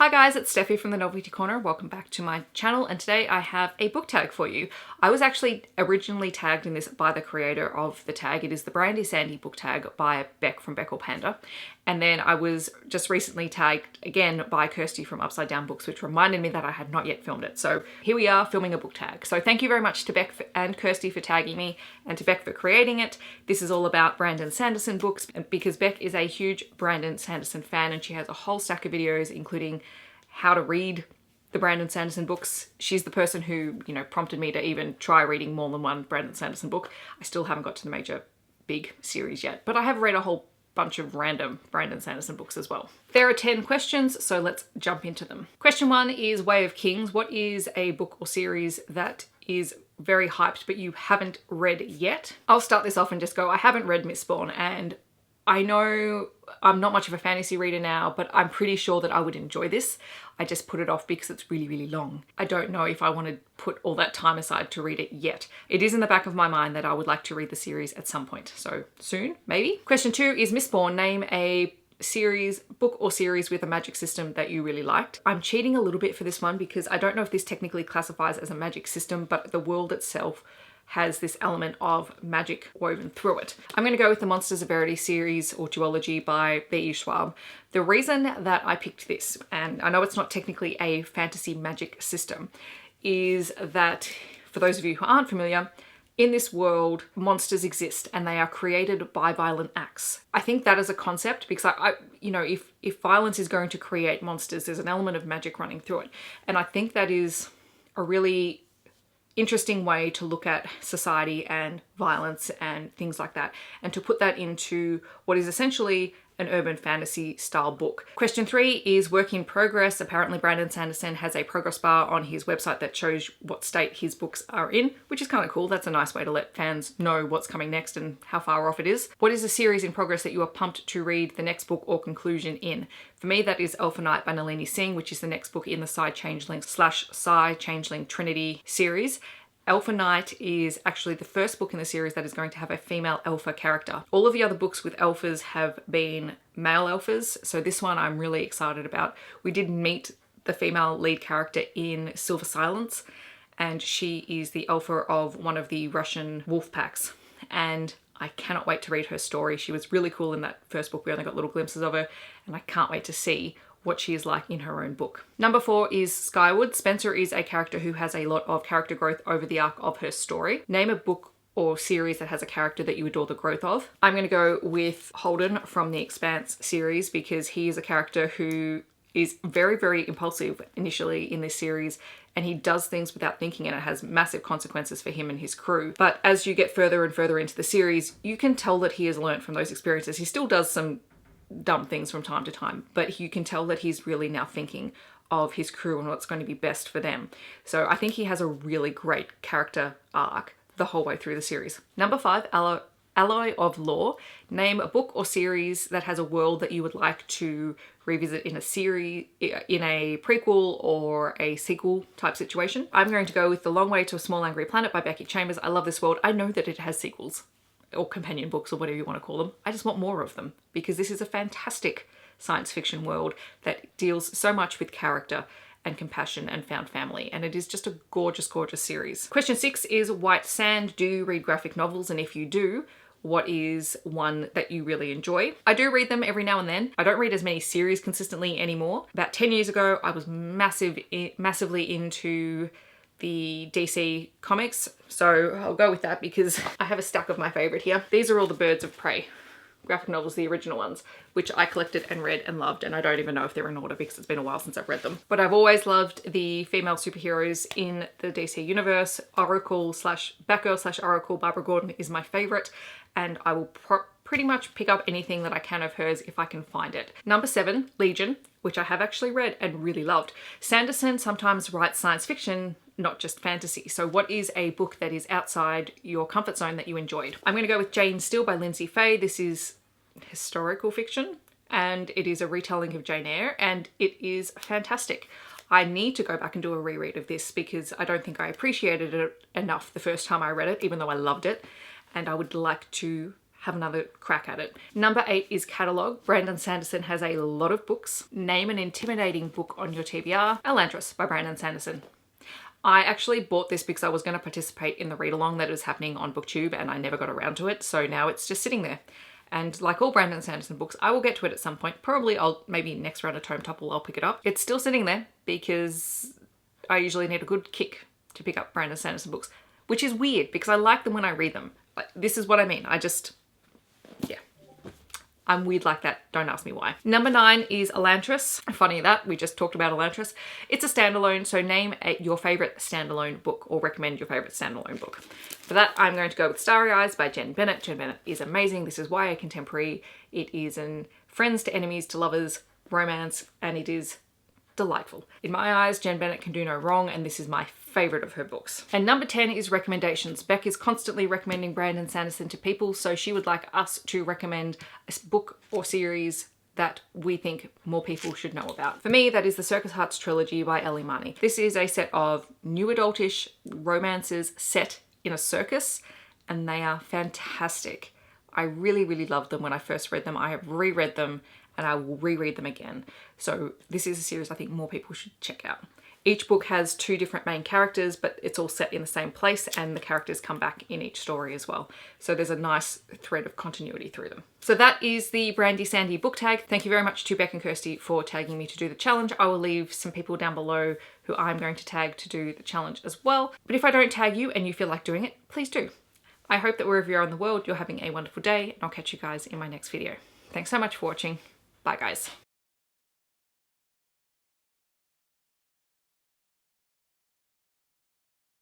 Hi guys, it's Steffi from the Novelty Corner. Welcome back to my channel, and today I have a book tag for you. I was actually originally tagged in this by the creator of the tag. It is the Brandy Sandy book tag by Beck from Beck or Panda. And then I was just recently tagged again by Kirsty from Upside Down Books, which reminded me that I had not yet filmed it. So here we are filming a book tag. So thank you very much to Beck and Kirsty for tagging me, and to Beck for creating it. This is all about Brandon Sanderson books, because Beck is a huge Brandon Sanderson fan, and she has a whole stack of videos including how to read the Brandon Sanderson books. She's the person who, prompted me to even try reading more than one Brandon Sanderson book. I still haven't got to the major big series yet, but I have read a whole bunch of random Brandon Sanderson books as well. There are 10 questions, so let's jump into them. Question 1 is Way of Kings. What is a book or series that is very hyped but you haven't read yet? I'll start this off and just go, I haven't read Mistborn, and I know I'm not much of a fantasy reader now, but I'm pretty sure that I would enjoy this. I just put it off because it's really, really long. I don't know if I want to put all that time aside to read it yet. It is in the back of my mind that I would like to read the series at some point. So soon, maybe. Question 2 is Mistborn. Name a book or series with a magic system that you really liked. I'm cheating a little bit for this one because I don't know if this technically classifies as a magic system, but the world itself has this element of magic woven through it. I'm going to go with the Monsters of Verity series or duology by B.E. Schwab. The reason that I picked this, and I know it's not technically a fantasy magic system, is that for those of you who aren't familiar, in this world, monsters exist and they are created by violent acts. I think that is a concept because if violence is going to create monsters, there's an element of magic running through it. And I think that is a really interesting way to look at society and violence and things like that, and to put that into what is essentially an urban fantasy style book. Question 3 is work in progress. Apparently Brandon Sanderson has a progress bar on his website that shows what state his books are in, which is kind of cool. That's a nice way to let fans know what's coming next and how far off it is. What is a series in progress that you are pumped to read the next book or conclusion in? For me, that is Alpha Night by Nalini Singh, which is the next book in the Sci-Changeling / Sci-Changeling Trinity series. Alpha Night is actually the first book in the series that is going to have a female alpha character. All of the other books with alphas have been male alphas, so this one I'm really excited about. We did meet the female lead character in Silver Silence, and she is the alpha of one of the Russian wolf packs, and I cannot wait to read her story. She was really cool in that first book. We only got little glimpses of her, and I can't wait to see what she is like in her own book. Number 4 is Skyward. Spensa is a character who has a lot of character growth over the arc of her story. Name a book or series that has a character that you adore the growth of. I'm going to go with Holden from the Expanse series because he is a character who is very, very impulsive initially in this series, and he does things without thinking, and it has massive consequences for him and his crew. But as you get further and further into the series, you can tell that he has learned from those experiences. He still does some dumb things from time to time, but you can tell that he's really now thinking of his crew and what's going to be best for them. So I think he has a really great character arc the whole way through the series. Number 5, Alloy of Law. Name a book or series that has a world that you would like to revisit in a series, in a prequel or a sequel type situation. I'm going to go with The Long Way to a Small Angry Planet by Becky Chambers. I love this world. I know that it has sequels or companion books or whatever you want to call them. I just want more of them because this is a fantastic science fiction world that deals so much with character and compassion and found family, and it is just a gorgeous, gorgeous series. Question 6 is White Sand. Do you read graphic novels? And if you do, what is one that you really enjoy? I do read them every now and then. I don't read as many series consistently anymore. About 10 years ago, I was massively into the DC comics, so I'll go with that because I have a stack of my favorite here. These are all the Birds of Prey graphic novels, the original ones, which I collected and read and loved, and I don't even know if they're in order because it's been a while since I've read them. But I've always loved the female superheroes in the DC universe. Oracle / Batgirl / Oracle Barbara Gordon is my favorite, and I will pretty much pick up anything that I can of hers if I can find it. Number 7, Legion, which I have actually read and really loved. Sanderson sometimes writes science fiction, not just fantasy. So what is a book that is outside your comfort zone that you enjoyed? I'm going to go with Jane Steele by Lindsay Fay. This is historical fiction and it is a retelling of Jane Eyre, and it is fantastic. I need to go back and do a reread of this because I don't think I appreciated it enough the first time I read it, even though I loved it, and I would like to have another crack at it. Number 8 is Catalogue. Brandon Sanderson has a lot of books. Name an intimidating book on your TBR. Elantris by Brandon Sanderson. I actually bought this because I was going to participate in the read-along that was happening on BookTube and I never got around to it, so now it's just sitting there. And like all Brandon Sanderson books, I will get to it at some point. Probably maybe next round of Tome Topple I'll pick it up. It's still sitting there because I usually need a good kick to pick up Brandon Sanderson books, which is weird because I like them when I read them. Like, this is what I mean. Yeah. I'm weird like that. Don't ask me why. Number 9 is Elantris. Funny that, we just talked about Elantris. It's a standalone, so name your favorite standalone book or recommend your favorite standalone book. For that, I'm going to go with Starry Eyes by Jen Bennett. Jen Bennett is amazing. This is YA contemporary. It is an friends to enemies to lovers romance, and it is delightful. In my eyes, Jen Bennett can do no wrong, and this is my favorite of her books. And number 10 is recommendations. Beck is constantly recommending Brandon Sanderson to people, so she would like us to recommend a book or series that we think more people should know about. For me, that is the Circus Hearts trilogy by Ellie Marney. This is a set of new adultish romances set in a circus, and they are fantastic. I really, really loved them when I first read them. I have reread them and I will reread them again. So this is a series I think more people should check out. Each book has 2 different main characters, but it's all set in the same place and the characters come back in each story as well. So there's a nice thread of continuity through them. So that is the Brandy Sandy book tag. Thank you very much to Beck and Kirsty for tagging me to do the challenge. I will leave some people down below who I'm going to tag to do the challenge as well. But if I don't tag you and you feel like doing it, please do. I hope that wherever you are in the world, you're having a wonderful day, and I'll catch you guys in my next video. Thanks so much for watching. Bye guys.